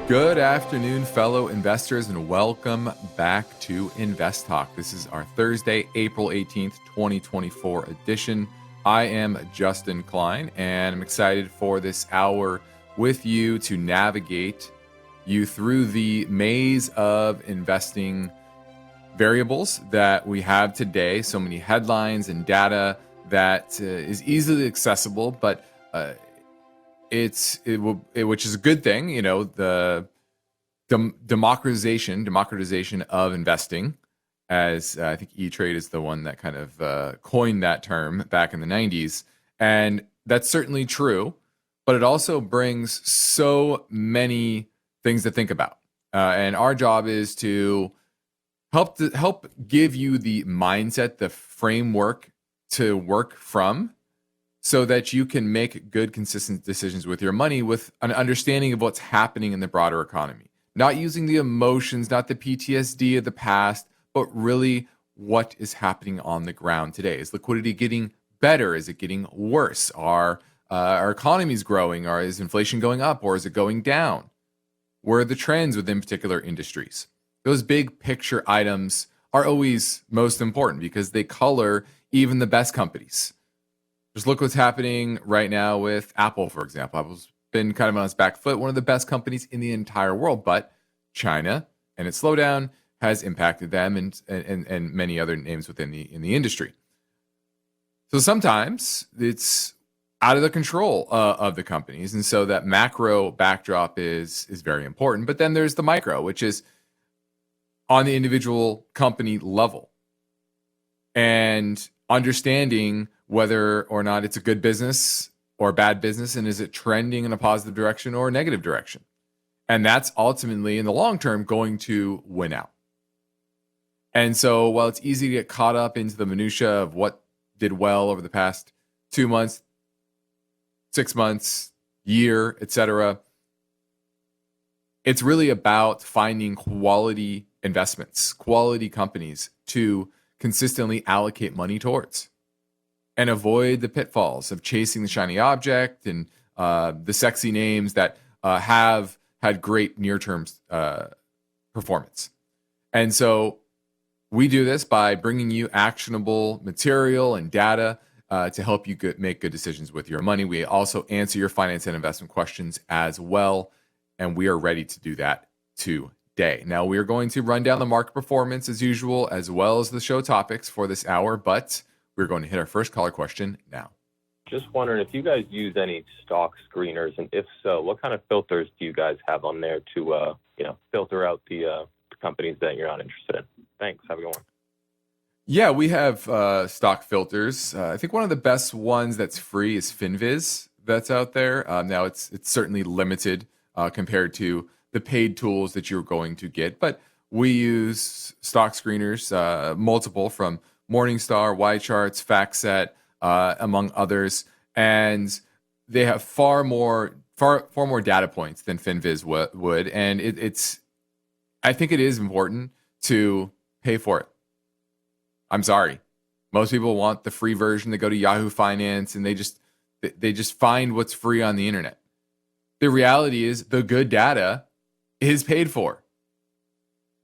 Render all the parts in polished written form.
Good afternoon, fellow investors, and welcome back to InvestTalk. This is our Thursday, April 18th, 2024 edition. I am Justin Klein, and I'm excited for this hour with you to navigate you through the maze of investing variables that we have today. So many headlines and data that is easily accessible, but which is a good thing. You know, the democratization of investing, as I think E-Trade is the one that kind of coined that term back in the 90s. And that's certainly true, but it also brings so many things to think about. And our job is to help give you the mindset, the framework to work from, so that you can make good, consistent decisions with your money with an understanding of what's happening in the broader economy. Not using the emotions, not the PTSD of the past, but really what is happening on the ground today. Is liquidity getting better? Is it getting worse? Are our economies growing? Or is inflation going up? Or is it going down? Where are the trends within particular industries? Those big picture items are always most important because they color even the best companies. Just look what's happening right now with Apple, for example. Apple's been kind of on its back foot, one of the best companies in the entire world, but China and its slowdown has impacted them and many other names within the industry. So sometimes it's out of the control of the companies, and so that macro backdrop is very important. But then there's the micro, which is on the individual company level, and understanding whether or not it's a good business or a bad business, and is it trending in a positive direction or a negative direction? And that's ultimately, in the long term, going to win out. And so while it's easy to get caught up into the minutia of what did well over the past 2 months, 6 months, year, etc., it's really about finding quality investments, quality companies to consistently allocate money towards, and avoid the pitfalls of chasing the shiny object and the sexy names that have had great near-term performance. And so we do this by bringing you actionable material and data to help you make good decisions with your money. We also answer your finance and investment questions as well, and we are ready to do that today. Now, we are going to run down the market performance as usual, as well as the show topics for this hour, but we're going to hit our first caller question now. Just wondering if you guys use any stock screeners, and if so, what kind of filters do you guys have on there to, filter out the companies that you're not interested in? Thanks. Have a good one. Yeah, we have stock filters. I think one of the best ones that's free is FinViz that's out there. Now, it's certainly limited compared to the paid tools that you're going to get, but we use stock screeners, multiple, from Morningstar, YCharts, FactSet, among others, and they have far more data points than FinViz would, and I think it is important to pay for it. I'm sorry, most people want the free version. They go to Yahoo Finance and they just find what's free on the internet. The reality is the good data is paid for.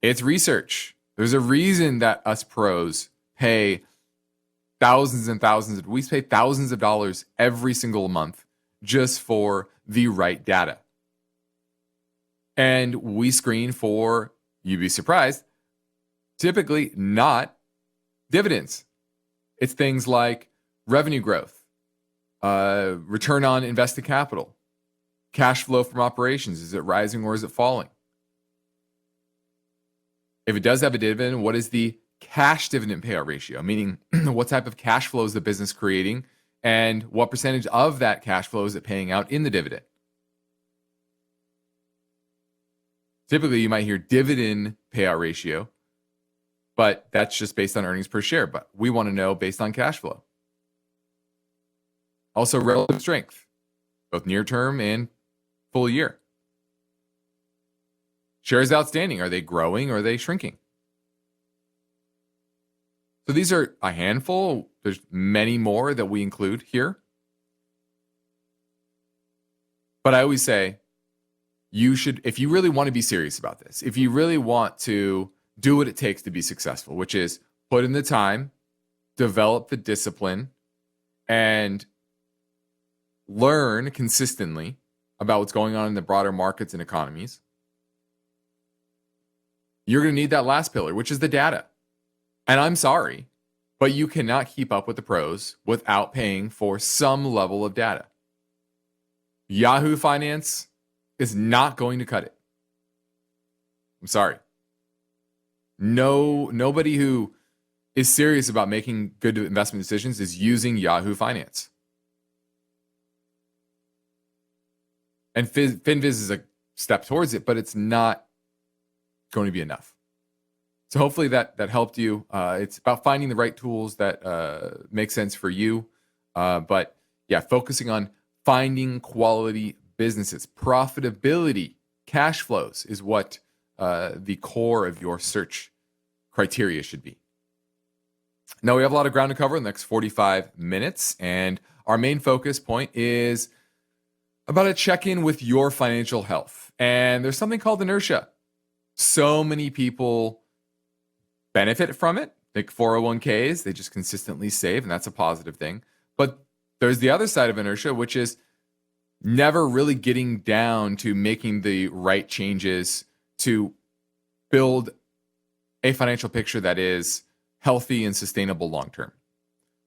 It's research. There's a reason that us pros pay thousands and thousands. We pay thousands of dollars every single month just for the right data. And we screen for, you'd be surprised, typically not dividends. It's things like revenue growth, return on invested capital, cash flow from operations. Is it rising or is it falling? If it does have a dividend, what is the cash dividend payout ratio? Meaning, what type of cash flow is the business creating, and what percentage of that cash flow is it paying out in the dividend? Typically, you might hear dividend payout ratio, but that's just based on earnings per share. But we want to know based on cash flow. Also, relative strength, both near term and full year. Shares outstanding, are they growing or are they shrinking? So these are a handful. There's many more that we include here. But I always say, you should, if you really want to be serious about this, if you really want to do what it takes to be successful, which is put in the time, develop the discipline, and learn consistently about what's going on in the broader markets and economies, you're going to need that last pillar, which is the data. And I'm sorry, but you cannot keep up with the pros without paying for some level of data. Yahoo Finance is not going to cut it. I'm sorry. Nobody who is serious about making good investment decisions is using Yahoo Finance. And FinViz is a step towards it, but it's not going to be enough. So hopefully that helped you. It's about finding the right tools that make sense for you. But yeah, focusing on finding quality businesses. Profitability, cash flows is what the core of your search criteria should be. Now, we have a lot of ground to cover in the next 45 minutes, and our main focus point is about a check-in with your financial health. And there's something called inertia. So many people benefit from it, like 401ks, they just consistently save, and that's a positive thing. But there's the other side of inertia, which is never really getting down to making the right changes to build a financial picture that is healthy and sustainable long term.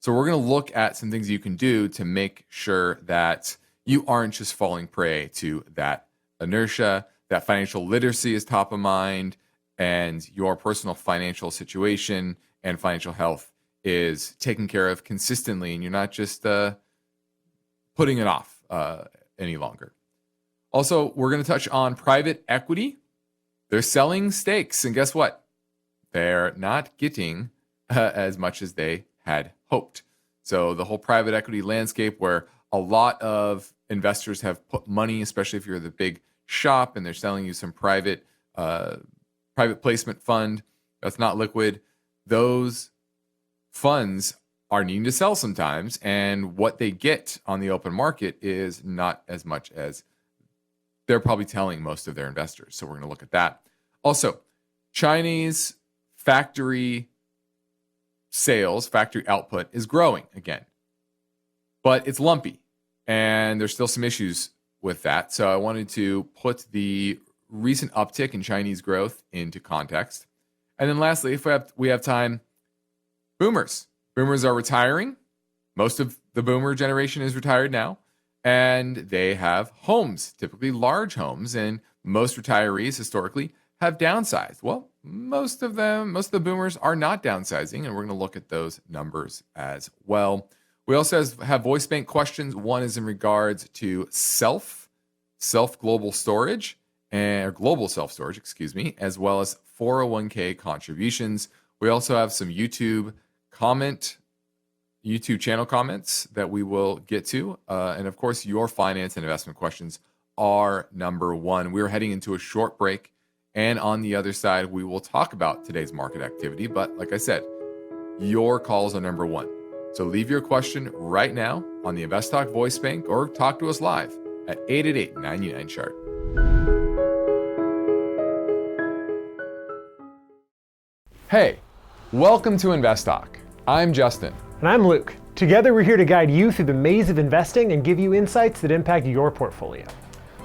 So we're going to look at some things you can do to make sure that you aren't just falling prey to that inertia, that financial literacy is top of mind, and your personal financial situation and financial health is taken care of consistently, and you're not just putting it off any longer. Also, we're going to touch on private equity. They're selling stakes, and guess what? They're not getting as much as they had hoped. So the whole private equity landscape, where a lot of investors have put money, especially if you're the big shop and they're selling you some private placement fund that's not liquid, those funds are needing to sell sometimes, and what they get on the open market is not as much as they're probably telling most of their investors. So we're going to look at that. Also, Chinese factory sales, factory output is growing again, but it's lumpy, and there's still some issues with that. So I wanted to put the recent uptick in Chinese growth into context. And then lastly, if we have time, boomers. Boomers are retiring. Most of the boomer generation is retired now, and they have homes, typically large homes, and most retirees historically have downsized. Well, most of the boomers are not downsizing, and we're going to look at those numbers as well. We also have voice bank questions. One is in regards to global storage, or global self-storage, as well as 401k contributions. We also have some YouTube channel comments that we will get to. And of course, your finance and investment questions are number one. We're heading into a short break, and on the other side, we will talk about today's market activity. But like I said, your calls are number one. So leave your question right now on the InvestTalk voice bank, or talk to us live at 888-99-CHART. Hey, welcome to InvestTalk. I'm Justin. And I'm Luke. Together, we're here to guide you through the maze of investing and give you insights that impact your portfolio.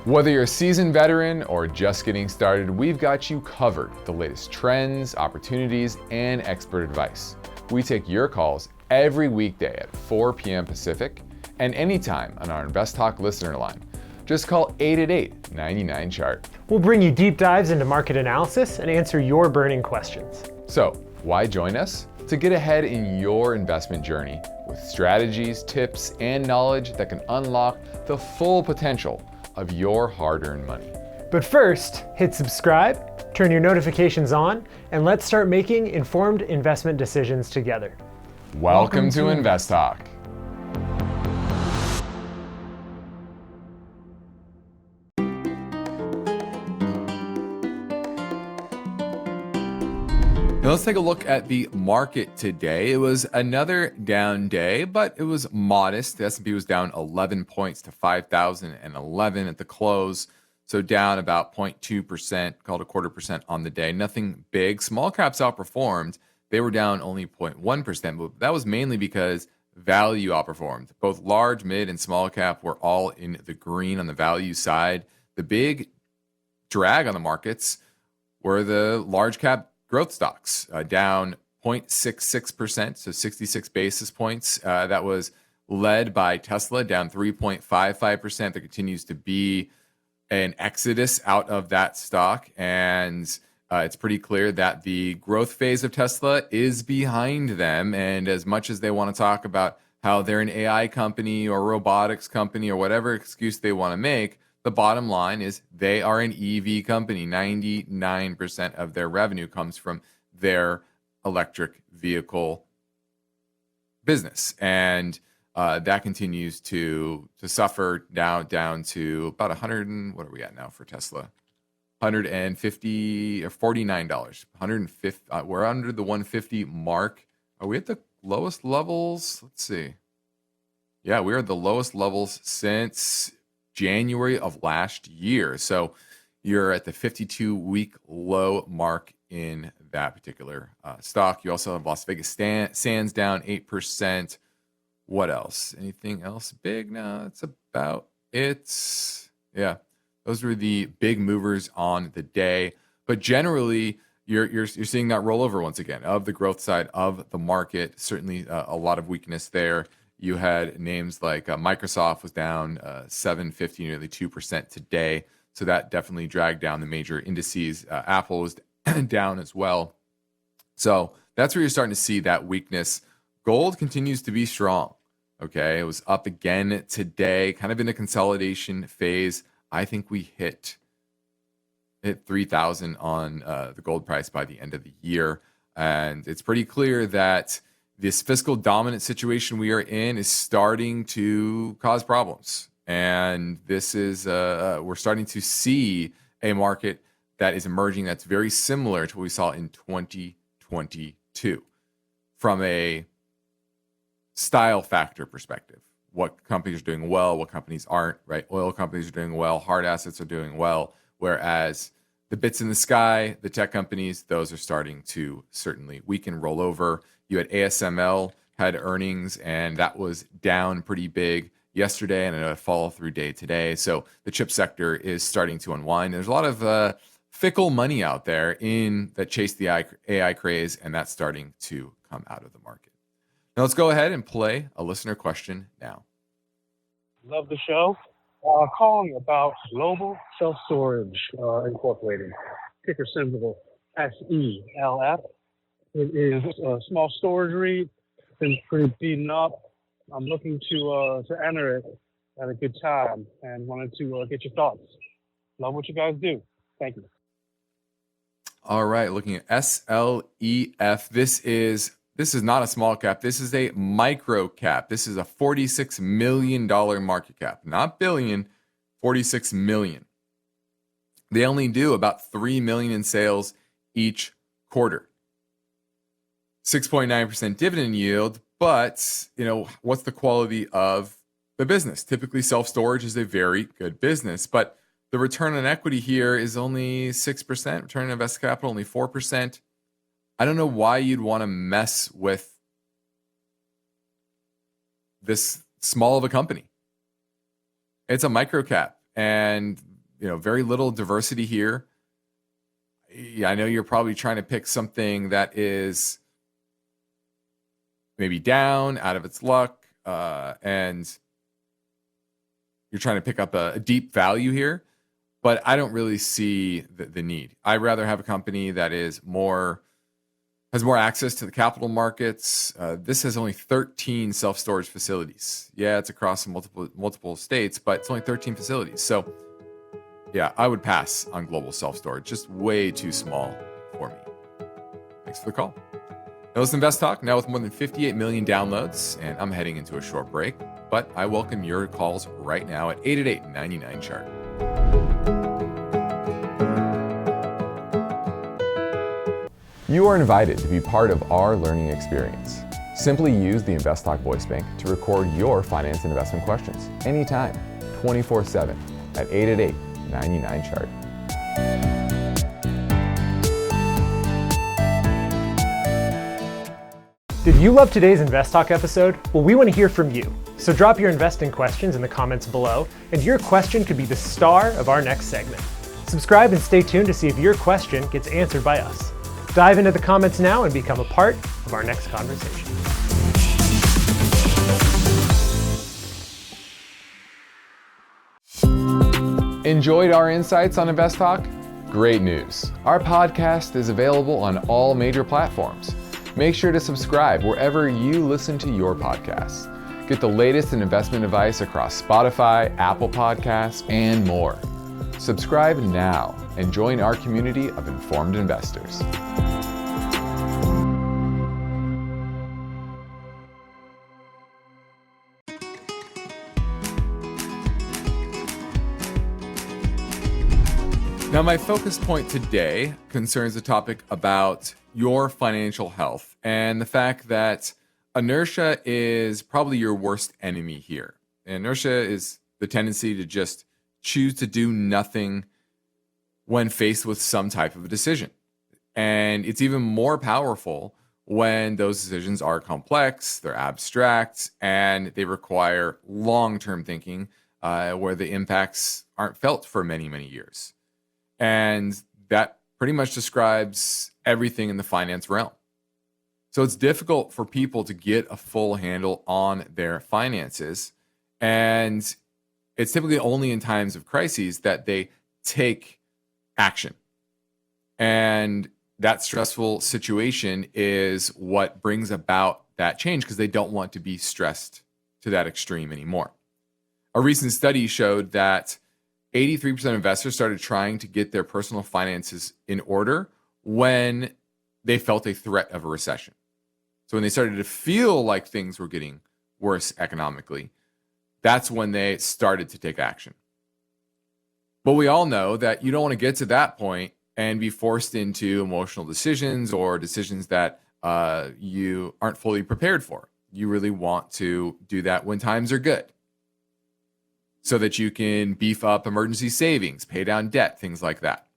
Whether you're a seasoned veteran or just getting started, we've got you covered. The latest trends, opportunities, and expert advice. We take your calls every weekday at 4 p.m. Pacific and anytime on our InvestTalk listener line. Just call 888-99-CHART. We'll bring you deep dives into market analysis and answer your burning questions. So, why join us? To get ahead in your investment journey with strategies, tips, and knowledge that can unlock the full potential of your hard-earned money. But first, hit subscribe, turn your notifications on, and let's start making informed investment decisions together. Welcome to InvestTalk. Now let's take a look at the market today. It was another down day, but it was modest. The S&P was down 11 points to 5,011 at the close. So down about 0.2%, called a 0.25% on the day. Nothing big. Small caps outperformed. They were down only 0.1%, but that was mainly because value outperformed. Both large, mid, and small cap were all in the green on the value side. The big drag on the markets were the large cap growth stocks, down 0.66%, so 66 basis points. That was led by Tesla, down 3.55%. There continues to be an exodus out of that stock, and it's pretty clear that the growth phase of Tesla is behind them. And as much as they want to talk about how they're an AI company or robotics company or whatever excuse they want to make, the bottom line is they are an EV company. 99% of their revenue comes from their electric vehicle business. And that continues to suffer down to about 100 and what are we at now for Tesla? $150 or $49. 150. We're under the 150 mark. Are we at the lowest levels? Let's see. Yeah, we're at the lowest levels since January of last year. So you're at the 52-week low mark in that particular stock. You also have Las Vegas Sands down 8%. What else? Anything else big? No, that's about it. Yeah, those were the big movers on the day. But generally, you're seeing that rollover once again of the growth side of the market. Certainly a lot of weakness there. You had names like Microsoft was down 7.50, nearly 2% today. So that definitely dragged down the major indices. Apple was down as well. So that's where you're starting to see that weakness. Gold continues to be strong. Okay, it was up again today, kind of in a consolidation phase. I think we hit 3,000 on the gold price by the end of the year. And it's pretty clear that this fiscal dominant situation we are in is starting to cause problems. And this is, we're starting to see a market that is emerging that's very similar to what we saw in 2022 from a style factor perspective. What companies are doing well, what companies aren't, right? Oil companies are doing well, hard assets are doing well, whereas the bits in the sky, the tech companies, those are starting to certainly weaken, roll over. You had ASML had earnings, and that was down pretty big yesterday, and a follow through day today. So the chip sector is starting to unwind. There's a lot of fickle money out there that chase the AI craze, and that's starting to come out of the market. Now let's go ahead and play a listener question now. Love the show. Calling about Global Self Storage Incorporated, ticker symbol SELF. It is a small storage REIT, been pretty beaten up. I'm looking to enter it at a good time and wanted to get your thoughts. Love what you guys do. Thank you. All right, looking at SLEF. This is not a small cap. This is a micro cap. This is a $46 million market cap, not billion, 46 million. They only do about 3 million in sales each quarter. 6.9% dividend yield, but what's the quality of the business? Typically, self-storage is a very good business, but the return on equity here is only 6%. Return on invested capital only 4%. I don't know why you'd want to mess with this small of a company. It's a micro cap, and very little diversity here. Yeah, I know you're probably trying to pick something that is maybe down, out of its luck, and you're trying to pick up a deep value here. But I don't really see the need. I'd rather have a company that has more access to the capital markets. This has only 13 self-storage facilities. Yeah, it's across multiple states, but it's only 13 facilities. So yeah, I would pass on global self-storage. Just way too small for me. Thanks for the call. That was InvestTalk, now with more than 58 million downloads, and I'm heading into a short break, but I welcome your calls right now at 888-99-CHART. You are invited to be part of our learning experience. Simply use the InvestTalk voice bank to record your finance and investment questions anytime, 24/7 at 99 chart. Did you love today's InvestTalk episode? Well, we want to hear from you. So drop your investing questions in the comments below, and your question could be the star of our next segment. Subscribe and stay tuned to see if your question gets answered by us. Dive into the comments now and become a part of our next conversation. Enjoyed our insights on InvestTalk? Great news. Our podcast is available on all major platforms. Make sure to subscribe wherever you listen to your podcasts. Get the latest in investment advice across Spotify, Apple Podcasts, and more. Subscribe now and join our community of informed investors. Now, my focus point today concerns a topic about your financial health and the fact that inertia is probably your worst enemy here. Inertia is the tendency to just choose to do nothing when faced with some type of a decision. And it's even more powerful when those decisions are complex, they're abstract, and they require long-term thinking where the impacts aren't felt for many, many years. And that pretty much describes everything in the finance realm. So it's difficult for people to get a full handle on their finances. And it's typically only in times of crises that they take action. And that stressful situation is what brings about that change because they don't want to be stressed to that extreme anymore. A recent study showed that 83% of investors started trying to get their personal finances in order when they felt a threat of a recession. So when they started to feel like things were getting worse economically, that's when they started to take action. But we all know that you don't want to get to that point and be forced into emotional decisions or decisions that you aren't fully prepared for. You really want to do that when times are good, so that you can beef up emergency savings, pay down debt, things like that.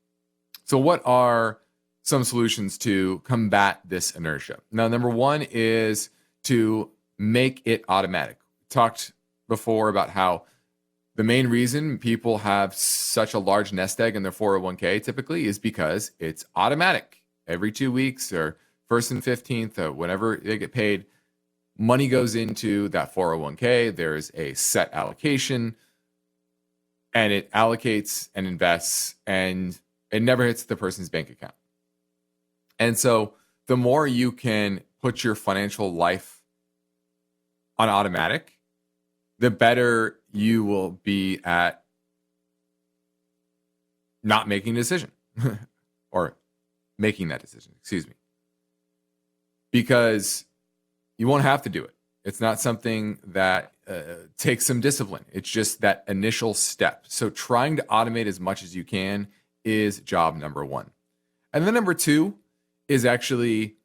So what are some solutions to combat this inertia? Now, number one is to make it automatic. We talked before about how the main reason people have such a large nest egg in their 401k typically is because it's automatic. Every 2 weeks or 1st and 15th, or whenever they get paid, money goes into that 401k. There's a set allocation, and it allocates and invests, and it never hits the person's bank account. And so the more you can put your financial life on automatic, the better you will be at not making a decision or making that decision, excuse me. Because you won't have to do it. It's not something that takes some discipline. It's just that initial step. So trying to automate as much as you can is job number one. And then number two is actually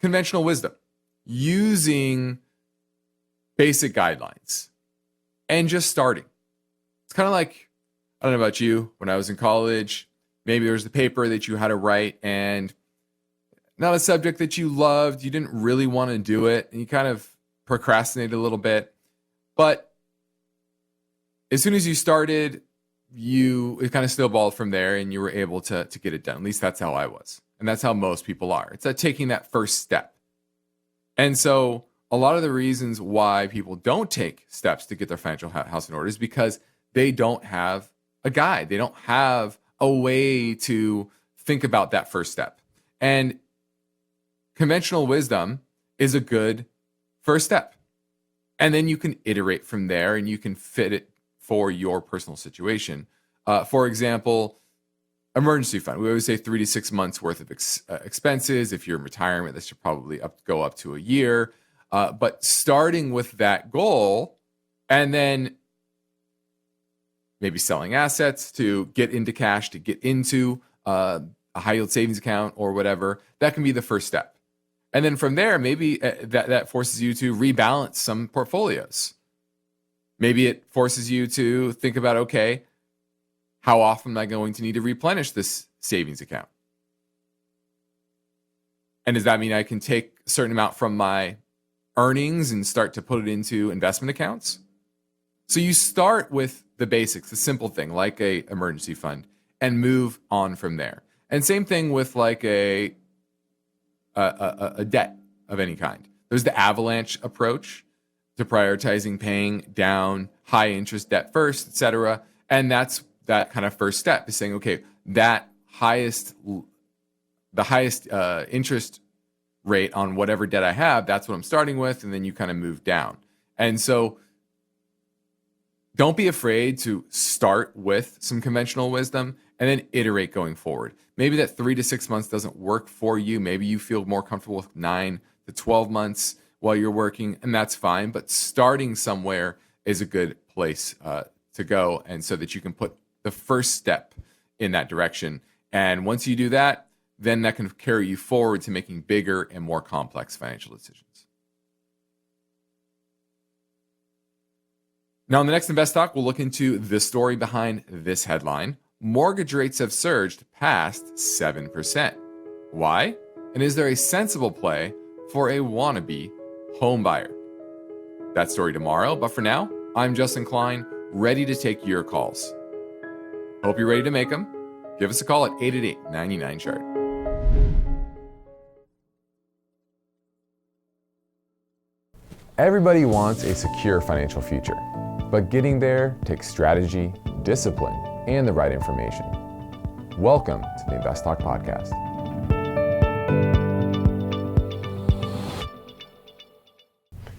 conventional wisdom, using basic guidelines and just starting. It's kind of like, I don't know about you, when I was in college, maybe there was the paper that you had to write and not a subject that you loved, you didn't really want to do it, and you kind of procrastinated a little bit. But as soon as you started, it kind of snowballed from there and you were able to get it done. At least that's how I was. And that's how most people are. It's taking that first step. And so a lot of the reasons why people don't take steps to get their financial house in order is because they don't have a guide. They don't have a way to think about that first step. And conventional wisdom is a good first step. And then you can iterate from there and you can fit it for your personal situation. For example, emergency fund. We always say 3 to 6 months worth of expenses. If you're in retirement, this should probably go up to a year. But starting with that goal and then maybe selling assets to get into cash, to get into a high yield savings account or whatever, that can be the first step. And then from there, maybe that forces you to rebalance some portfolios. Maybe it forces you to think about, okay, How often am I going to need to replenish this savings account? And does that mean I can take a certain amount from my earnings and start to put it into investment accounts? So you start with the basics, the simple thing, like a emergency fund, and move on from there. And same thing with like a debt of any kind. There's the avalanche approach to prioritizing paying down high interest debt first, etc. And that's that kind of first step is saying, okay, the highest interest rate on whatever debt I have, that's what I'm starting with, and then you kind of move down. And so don't be afraid to start with some conventional wisdom and then iterate going forward. Maybe that 3 to 6 months doesn't work for you. Maybe you feel more comfortable with 9 to 12 months while you're working, and that's fine. But starting somewhere is a good place to go, and so that you can put the first step in that direction. And once you do that, then that can carry you forward to making bigger and more complex financial decisions. Now, in the next Invest Talk, we'll look into the story behind this headline. Mortgage rates have surged past 7%. Why? And is there a sensible play for a wannabe home buyer? That story tomorrow, but for now, I'm Justin Klein, ready to take your calls. Hope you're ready to make them. Give us a call at 888-99-CHART. Everybody wants a secure financial future, but getting there takes strategy, discipline, and the right information. Welcome to the InvestTalk podcast.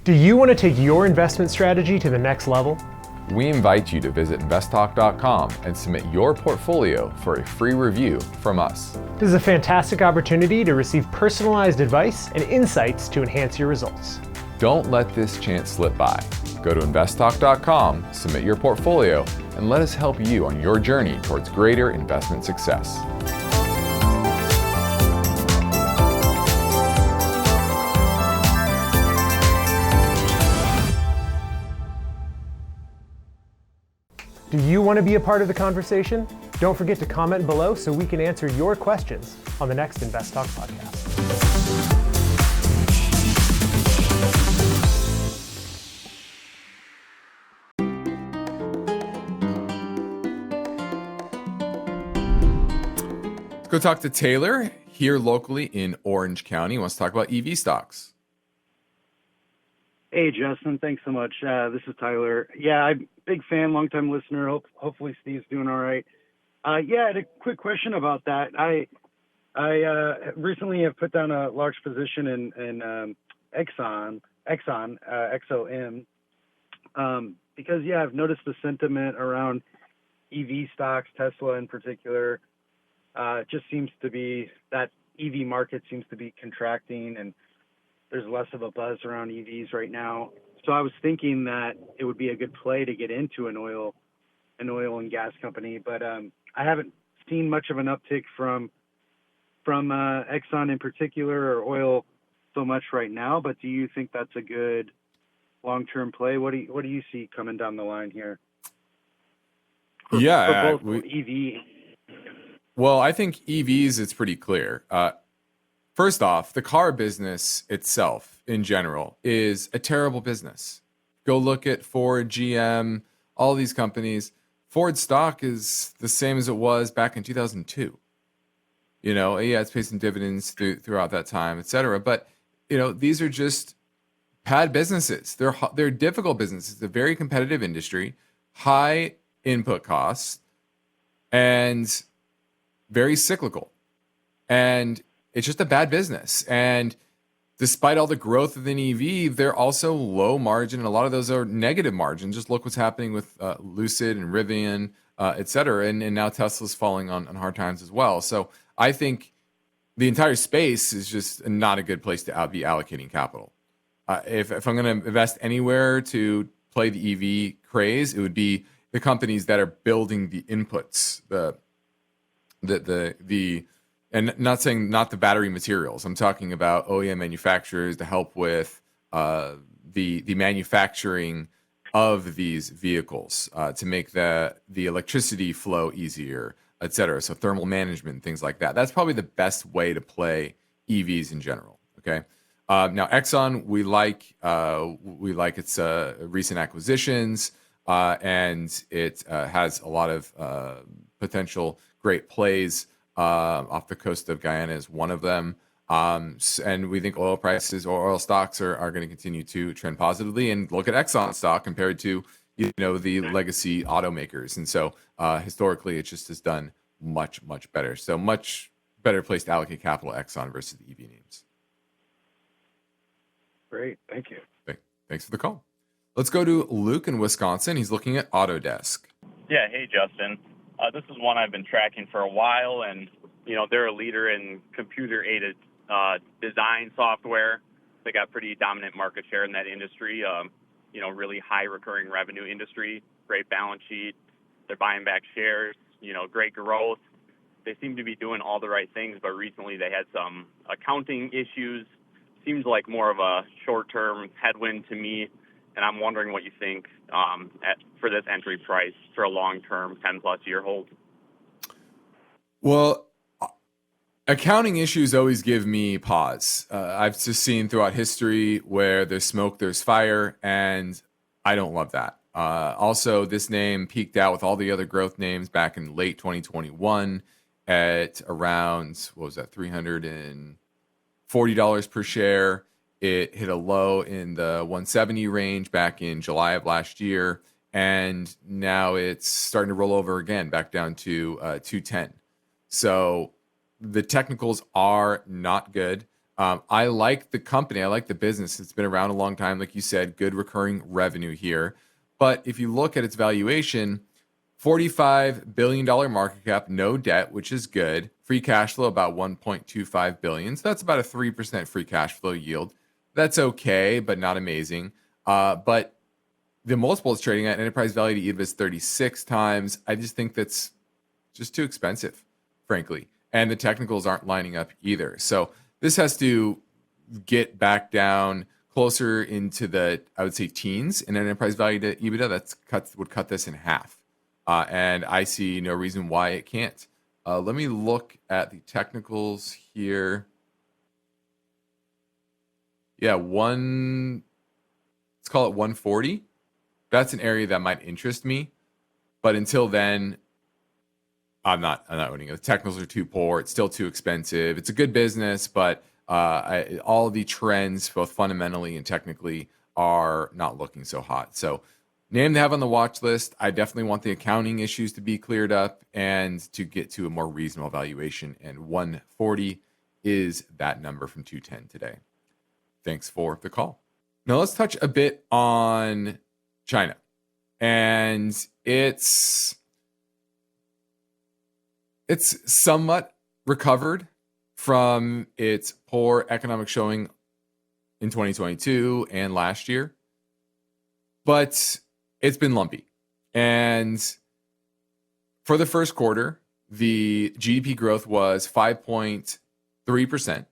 Do you want to take your investment strategy to the next level? We invite you to visit investtalk.com and submit your portfolio for a free review from us. This is a fantastic opportunity to receive personalized advice and insights to enhance your results. Don't let this chance slip by. Go to investtalk.com, submit your portfolio, and let us help you on your journey towards greater investment success. Do you want to be a part of the conversation? Don't forget to comment below so we can answer your questions on the next InvestTalk podcast. Let's go talk to Taylor here locally in Orange County. He wants to talk about EV stocks. Hey, Justin. Thanks so much. This is Tyler. Yeah, I'm a big fan, longtime listener. Hopefully Steve's doing all right. I had a quick question about that. I recently have put down a large position in Exxon, XOM, because, I've noticed the sentiment around EV stocks, Tesla in particular, just seems to be that EV market seems to be contracting, and there's less of a buzz around EVs right now. So I was thinking that it would be a good play to get into an oil and gas company, but I haven't seen much of an uptick from Exxon in particular, or oil so much right now. But do you think that's a good long-term play? What do you see coming down the line here? For both EV. Well, I think EVs, it's pretty clear. First off, the car business itself, in general, is a terrible business. Go look at Ford, GM, all these companies. Ford stock is the same as it was back in 2002. It's paid some dividends throughout that time, et cetera. But, these are just bad businesses. They're difficult businesses. It's a very competitive industry, high input costs, and very cyclical. And it's just a bad business. And despite all the growth of an EV, they're also low margin. And a lot of those are negative margins. Just look what's happening with Lucid and Rivian, et cetera. And now Tesla's falling on hard times as well. So I think the entire space is just not a good place to be allocating capital. If I'm going to invest anywhere to play the EV craze, it would be the companies that are building the inputs, and not saying not the battery materials. I'm talking about OEM manufacturers to help with the manufacturing of these vehicles to make the electricity flow easier, et cetera. So thermal management, things like that. That's probably the best way to play EVs in general. Okay. Now Exxon, we like its recent acquisitions, and it has a lot of potential great plays off the coast of Guyana is one of them. And we think oil prices or oil stocks are going to continue to trend positively. And look at Exxon stock compared to the legacy automakers. And so historically, it just has done much better. So much better place to allocate capital Exxon versus the EV names. Great, thank you. Thanks for the call. Let's go to Luke in Wisconsin. He's looking at Autodesk. Yeah, hey Justin. This is one I've been tracking for a while, and they're a leader in computer-aided design software. They got pretty dominant market share in that industry. Really high recurring revenue industry, great balance sheet. They're buying back shares. Great growth. They seem to be doing all the right things, but recently they had some accounting issues. Seems like more of a short-term headwind to me, and I'm wondering what you think for this entry price for a long-term 10-plus year hold. Well, accounting issues always give me pause. I've just seen throughout history where there's smoke, there's fire, and I don't love that. Also, this name peaked out with all the other growth names back in late 2021 at around, what was that, $340 per share. It hit a low in the 170 range back in July of last year, and now it's starting to roll over again back down to 210. So the technicals are not good. I like the company. I like the business. It's been around a long time. Like you said, good recurring revenue here. But if you look at its valuation, $45 billion market cap, no debt, which is good. Free cash flow about $1.25 billion. So that's about a 3% free cash flow yield. That's okay, but not amazing. But the multiple it's trading at, enterprise value to EBITDA is 36 times. I just think that's just too expensive, frankly. And the technicals aren't lining up either. So this has to get back down closer into the, I would say, teens in enterprise value to EBITDA. Would cut this in half. And I see no reason why it can't. Let me look at the technicals here. Yeah, let's call it 140. That's an area that might interest me. But until then, I'm not owning it. The technicals are too poor. It's still too expensive. It's a good business, but all the trends, both fundamentally and technically, are not looking so hot. So name to have on the watch list. I definitely want the accounting issues to be cleared up and to get to a more reasonable valuation. And 140 is that number from 210 today. Thanks for the call. Now let's touch a bit on China. And it's somewhat recovered from its poor economic showing in 2022 and last year. But it's been lumpy. And for the first quarter, the GDP growth was 5.3%.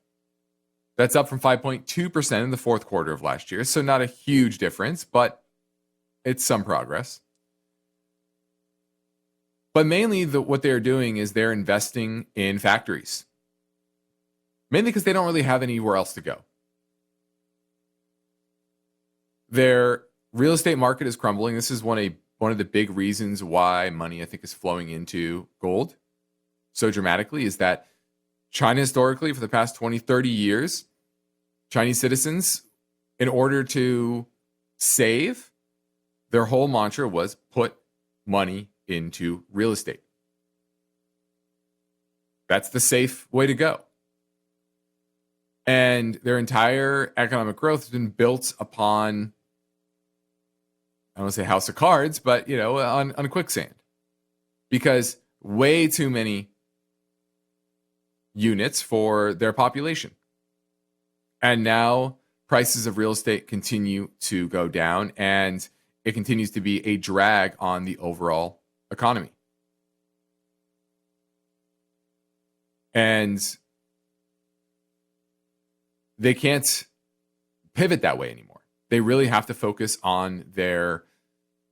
That's up from 5.2% in the fourth quarter of last year. So not a huge difference, but it's some progress. But mainly what they're doing is they're investing in factories. Mainly because they don't really have anywhere else to go. Their real estate market is crumbling. This is one of the big reasons why money, I think, is flowing into gold so dramatically, is that China historically, for the past 20, 30 years, Chinese citizens, in order to save, their whole mantra was put money into real estate. That's the safe way to go. And their entire economic growth has been built upon, I don't want to say house of cards, but, on quicksand. Because way too many units for their population. And now prices of real estate continue to go down, and it continues to be a drag on the overall economy. And they can't pivot that way anymore. They really have to focus on their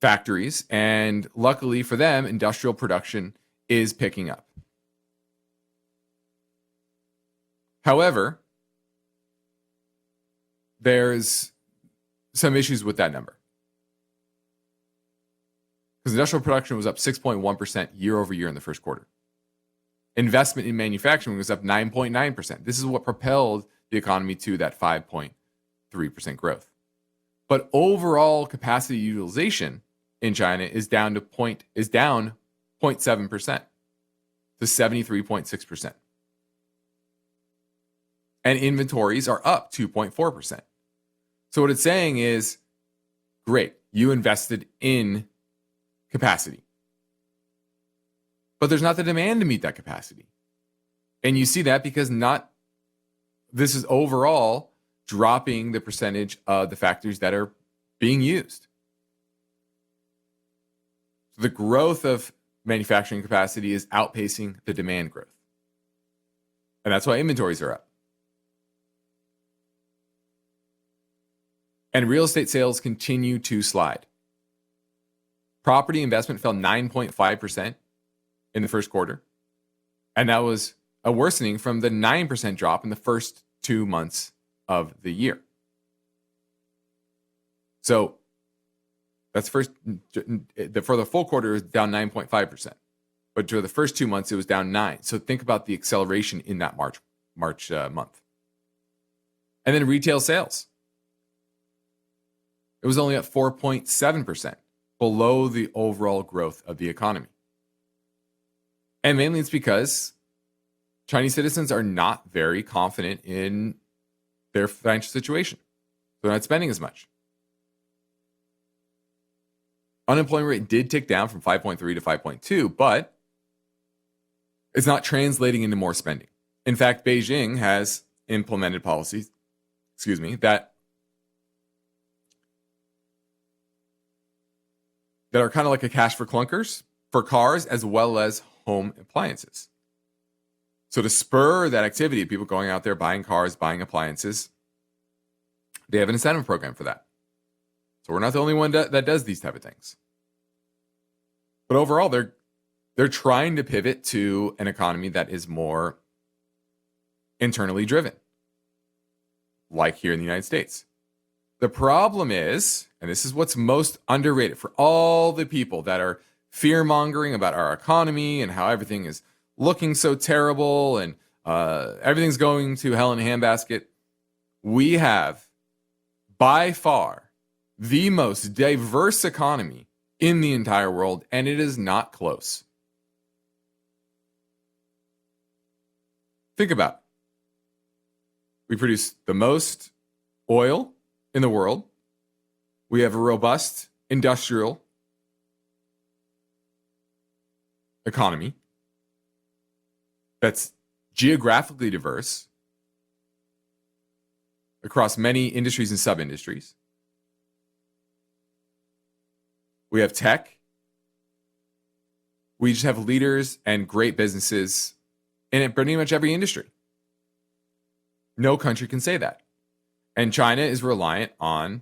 factories, and luckily for them, industrial production is picking up. However, there's some issues with that number. Because industrial production was up 6.1% year over year in the first quarter. Investment in manufacturing was up 9.9%. This is what propelled the economy to that 5.3% growth. But overall capacity utilization in China is down 0.7% to 73.6%. And inventories are up 2.4%. So what it's saying is, great, you invested in capacity. But there's not the demand to meet that capacity. And you see that because this is overall dropping the percentage of the factories that are being used. So the growth of manufacturing capacity is outpacing the demand growth. And that's why inventories are up. And real estate sales continue to slide. Property investment fell 9.5% in the first quarter. And that was a worsening from the 9% drop in the first 2 months of the year. So that's for the full quarter, it was down 9.5%. But for the first 2 months, it was down 9%. So think about the acceleration in that March month. And then retail sales. It was only at 4.7%, below the overall growth of the economy. And mainly it's because Chinese citizens are not very confident in their financial situation. They're not spending as much. Unemployment rate did tick down from 5.3 to 5.2, but it's not translating into more spending. In fact, Beijing has implemented policies, that are kind of like a cash for clunkers for cars as well as home appliances. So to spur that activity, people going out there buying cars, buying appliances, they have an incentive program for that. So we're not the only one that does these type of things. But overall, they're trying to pivot to an economy that is more internally driven, like here in the United States. The problem is, and this is what's most underrated for all the people that are fear-mongering about our economy and how everything is looking so terrible and everything's going to hell in a handbasket, we have by far the most diverse economy in the entire world, and it is not close. Think about it. We produce the most oil in the world. We have a robust industrial economy that's geographically diverse across many industries and sub-industries. We have tech. We just have leaders and great businesses in pretty much every industry. No country can say that. And China is reliant on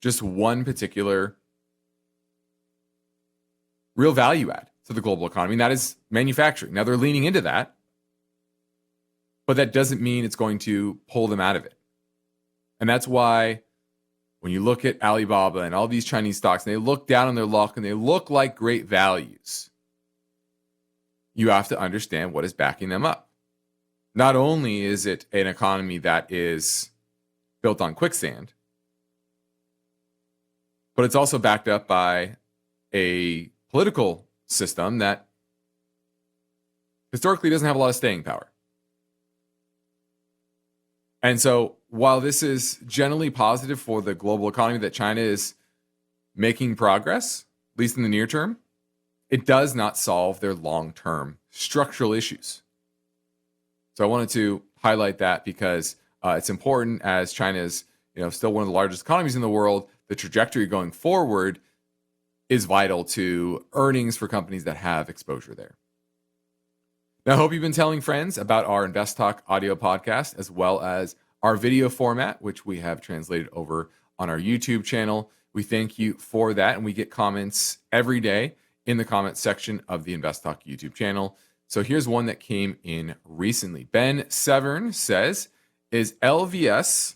just one particular real value add to the global economy, and that is manufacturing. Now, they're leaning into that, but that doesn't mean it's going to pull them out of it. And that's why when you look at Alibaba and all these Chinese stocks, and they look down on their luck and they look like great values, you have to understand what is backing them up. Not only is it an economy that is built on quicksand, but it's also backed up by a political system that historically doesn't have a lot of staying power. And so while this is generally positive for the global economy that China is making progress, at least in the near term, it does not solve their long-term structural issues. So I wanted to highlight that because it's important, as China is still one of the largest economies in the world. The trajectory going forward is vital to earnings for companies that have exposure there. Now, I hope you've been telling friends about our InvestTalk audio podcast, as well as our video format, which we have translated over on our YouTube channel. We thank you for that. And we get comments every day in the comments section of the InvestTalk YouTube channel. So here's one that came in recently. Ben Severn says, is LVS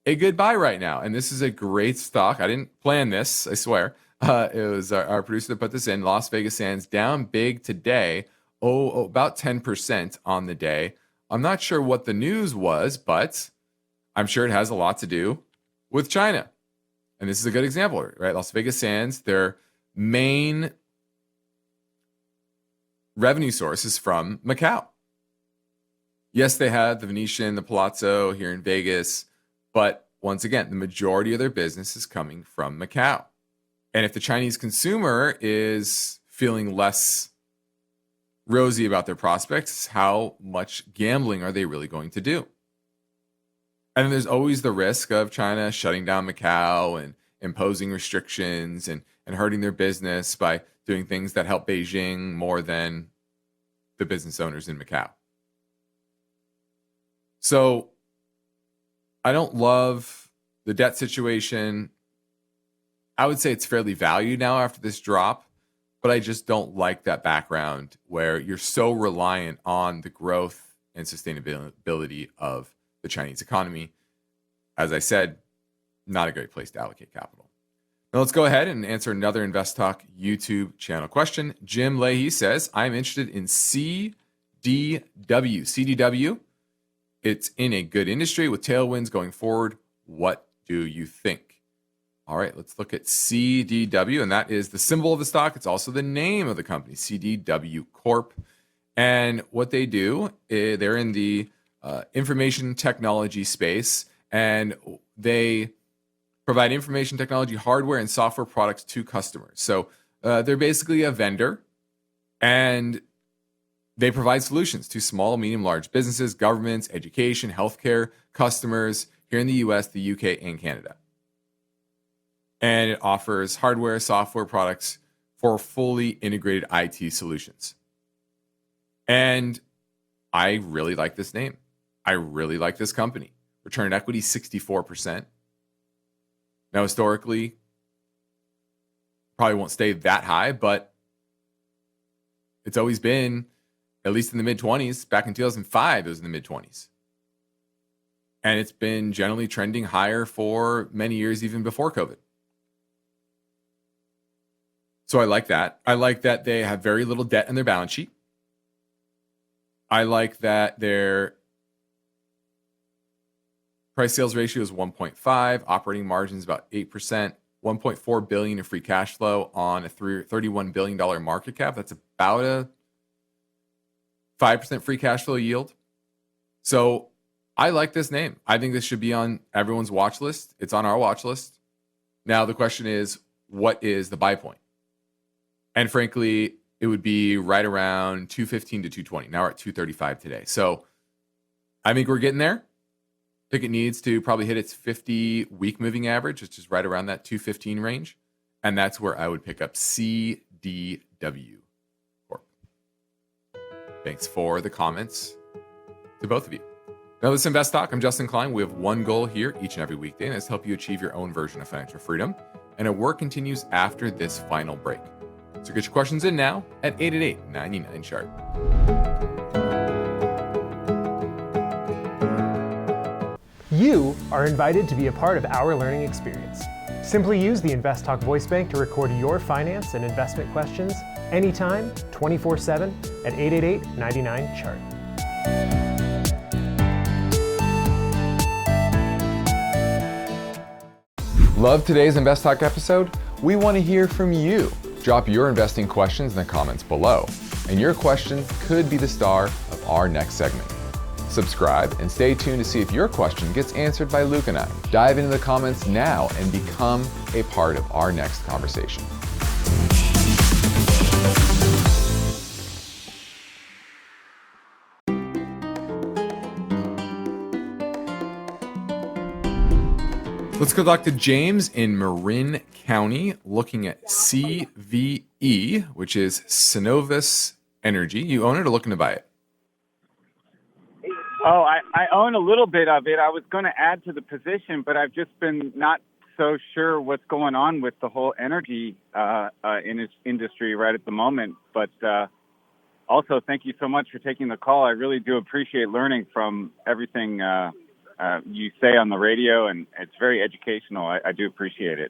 a good buy right now? And this is a great stock. I didn't plan this, I swear. It was our producer that put this in. Las Vegas Sands down big today. About 10% on the day. I'm not sure what the news was, but I'm sure it has a lot to do with China. And this is a good example, right? Las Vegas Sands, their main revenue source is from Macau. Yes, they had the Venetian, the Palazzo here in Vegas, but once again, the majority of their business is coming from Macau. And if the Chinese consumer is feeling less rosy about their prospects, how much gambling are they really going to do? And then there's always the risk of China shutting down Macau and imposing restrictions and hurting their business by doing things that help Beijing more than the business owners in Macau. So I don't love the debt situation. I would say it's fairly valued now after this drop, but I just don't like that background where you're so reliant on the growth and sustainability of the Chinese economy. As I said, not a great place to allocate capital. Now let's go ahead and answer another InvestTalk YouTube channel question. Jim Leahy says, I'm interested in CDW. CDW, it's in a good industry with tailwinds going forward. What do you think? All right, let's look at CDW, and that is the symbol of the stock. It's also the name of the company, CDW Corp. And what they do, they're in the information technology space, and they provide information technology hardware and software products to customers. So they're basically a vendor, and they provide solutions to small, medium, large businesses, governments, education, healthcare customers here in the US, the UK, and Canada. And it offers hardware, software products for fully integrated IT solutions. And I really like this name. I really like this company. Return on equity, 64%. Now, historically, probably won't stay that high, but it's always been at least in the mid-20s. Back in 2005, it was in the mid-20s. And it's been generally trending higher for many years, even before COVID. So I like that. I like that they have very little debt in their balance sheet. I like that their price sales ratio is 1.5, operating margin is about 8%, $1.4 billion in free cash flow on a $31 billion market cap. That's about a 5% free cash flow yield. So I like this name. I think this should be on everyone's watch list. It's on our watch list. Now the question is, what is the buy point? And frankly, it would be right around 215 to 220. Now we're at 235 today. So I think we're getting there. I think it needs to probably hit its 50-week moving average, which is right around that 215 range. And that's where I would pick up CDW Corp. Thanks for the comments to both of you. Now, this is InvestTalk. I'm Justin Klein. We have one goal here each and every weekday, and that's to help you achieve your own version of financial freedom. And our work continues after this final break. So get your questions in now at 888-99-CHART. You are invited to be a part of our learning experience. Simply use the InvestTalk voice bank to record your finance and investment questions anytime, 24/7 at 888-99-CHART. Love today's InvestTalk episode? We want to hear from you. Drop your investing questions in the comments below, and your question could be the star of our next segment. Subscribe and stay tuned to see if your question gets answered by Luke and I. Dive into the comments now and become a part of our next conversation. Let's go talk to James in Marin County, looking at CVE, which is Cenovus Energy. You own it or looking to buy it? Oh, I own a little bit of it. I was going to add to the position, but I've just been not so sure what's going on with the whole energy industry right at the moment. But also, thank you so much for taking the call. I really do appreciate learning from everything you say on the radio, and it's very educational. I do appreciate it.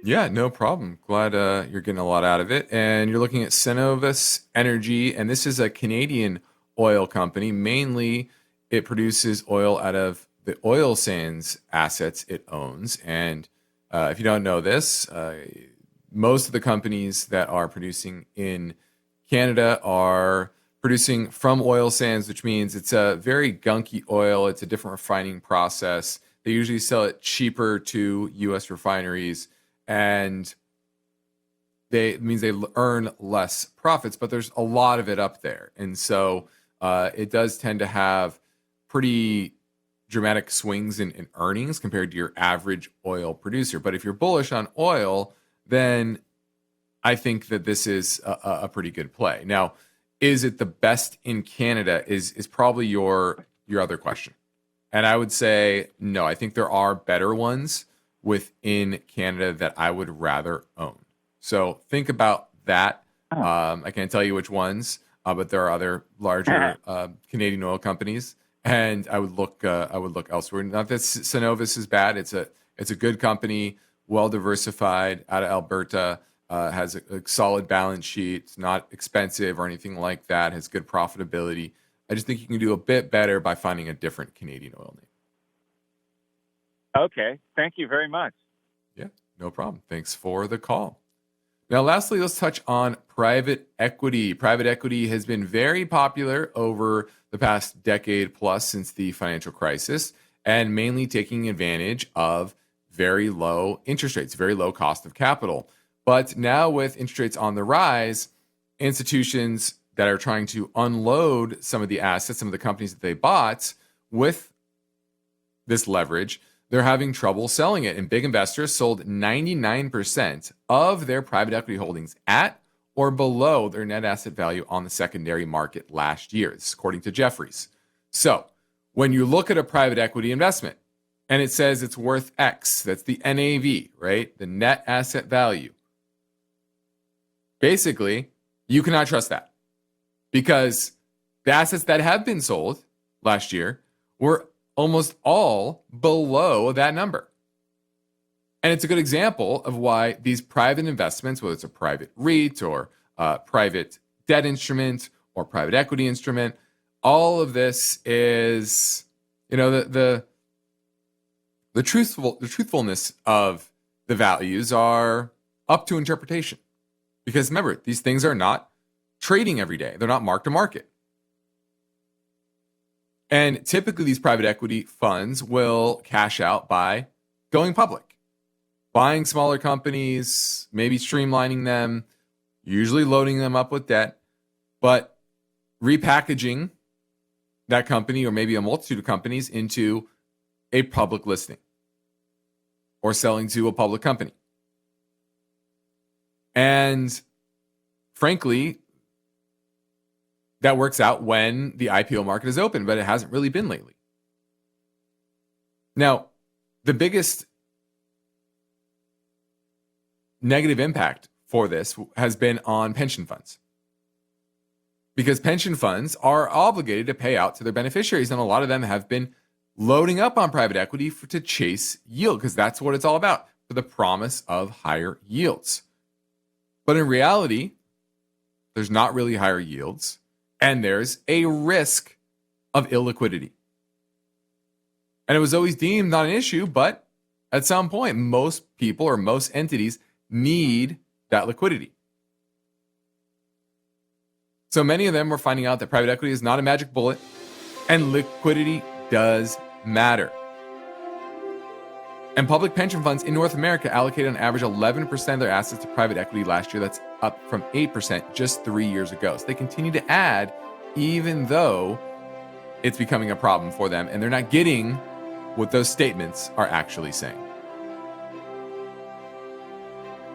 Yeah, no problem. Glad you're getting a lot out of it. And you're looking at Cenovus Energy, and this is a Canadian oil company. Mainly, it produces oil out of the oil sands assets it owns. And if you don't know this, most of the companies that are producing in Canada are producing from oil sands, which means it's a very gunky oil. It's a different refining process. They usually sell it cheaper to U.S. refineries, and it means they earn less profits, but there's a lot of it up there. And so it does tend to have pretty dramatic swings in earnings compared to your average oil producer. But if you're bullish on oil, then I think that this is a pretty good play. Now, is it the best in Canada is probably your other question. And I would say no. I think there are better ones within Canada that I would rather own. So think about that. I can't tell you which ones, but there are other larger Canadian oil companies, and I would look elsewhere. Not that Cenovus is bad. It's a good company, well diversified, out of Alberta. Has a solid balance sheet. It's not expensive or anything like that. Has good profitability. I just think you can do a bit better by finding a different Canadian oil name. Okay. Thank you very much. Yeah, no problem. Thanks for the call. Now, lastly, let's touch on private equity. Private equity has been very popular over the past decade plus since the financial crisis, and mainly taking advantage of very low interest rates, very low cost of capital. But now with interest rates on the rise, institutions that are trying to unload some of the assets, some of the companies that they bought with this leverage, they're having trouble selling it. And big investors sold 99% of their private equity holdings at or below their net asset value on the secondary market last year. This is according to Jefferies. So when you look at a private equity investment and it says it's worth X, that's the NAV, right? The net asset value. Basically, you cannot trust that because the assets that have been sold last year were almost all below that number. And it's a good example of why these private investments, whether it's a private REIT or a private debt instrument or private equity instrument, all of this is, the truthfulness of the values are up to interpretation. Because remember, these things are not trading every day. They're not mark to market. And typically these private equity funds will cash out by going public, buying smaller companies, maybe streamlining them, usually loading them up with debt, but repackaging that company or maybe a multitude of companies into a public listing or selling to a public company. And frankly, that works out when the IPO market is open, but it hasn't really been lately. Now, the biggest negative impact for this has been on pension funds. Because pension funds are obligated to pay out to their beneficiaries, and a lot of them have been loading up on private equity to chase yield, because that's what it's all about, for the promise of higher yields. But in reality, there's not really higher yields, and there's a risk of illiquidity. And it was always deemed not an issue, but at some point, most people or most entities need that liquidity. So many of them were finding out that private equity is not a magic bullet, and liquidity does matter. And public pension funds in North America allocated on average 11% of their assets to private equity last year. That's up from 8% just 3 years ago. So they continue to add, even though it's becoming a problem for them, and they're not getting what those statements are actually saying.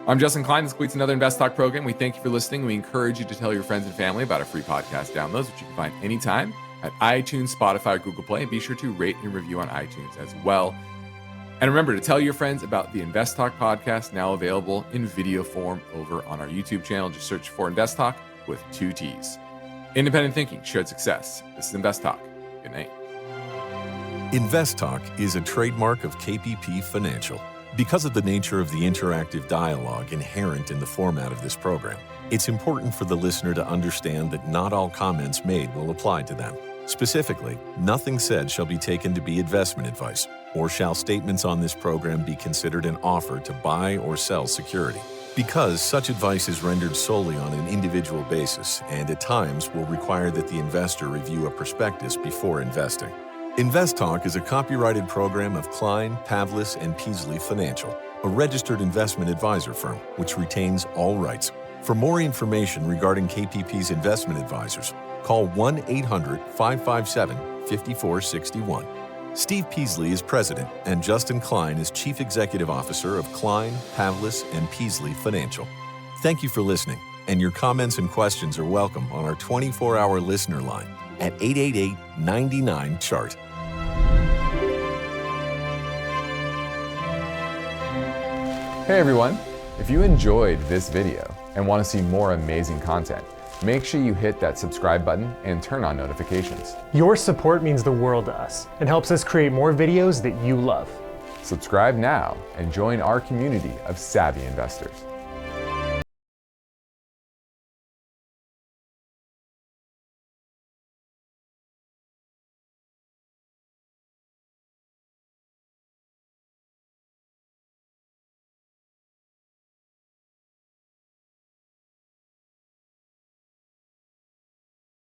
I'm Justin Klein. This completes another InvestTalk program. We thank you for listening. We encourage you to tell your friends and family about our free podcast downloads, which you can find anytime at iTunes, Spotify, or Google Play. And be sure to rate and review on iTunes as well. And remember to tell your friends about the InvestTalk podcast, now available in video form over on our YouTube channel. Just search for InvestTalk with 2 T's. Independent thinking, shared success. This is InvestTalk. Good night. InvestTalk is a trademark of KPP Financial. Because of the nature of the interactive dialogue inherent in the format of this program, it's important for the listener to understand that not all comments made will apply to them. Specifically, nothing said shall be taken to be investment advice, or shall statements on this program be considered an offer to buy or sell security. Because such advice is rendered solely on an individual basis and at times will require that the investor review a prospectus before investing. InvestTalk is a copyrighted program of Klein, Pavlis, and Peasley Financial, a registered investment advisor firm which retains all rights. For more information regarding KPP's investment advisors, call 1-800-557-5461. Steve Peasley is president, and Justin Klein is chief executive officer of Klein, Pavlis, and Peasley Financial. Thank you for listening, and your comments and questions are welcome on our 24-hour listener line at 888-99-CHART. Hey everyone, if you enjoyed this video and want to see more amazing content, make sure you hit that subscribe button and turn on notifications. Your support means the world to us and helps us create more videos that you love. Subscribe now and join our community of savvy investors.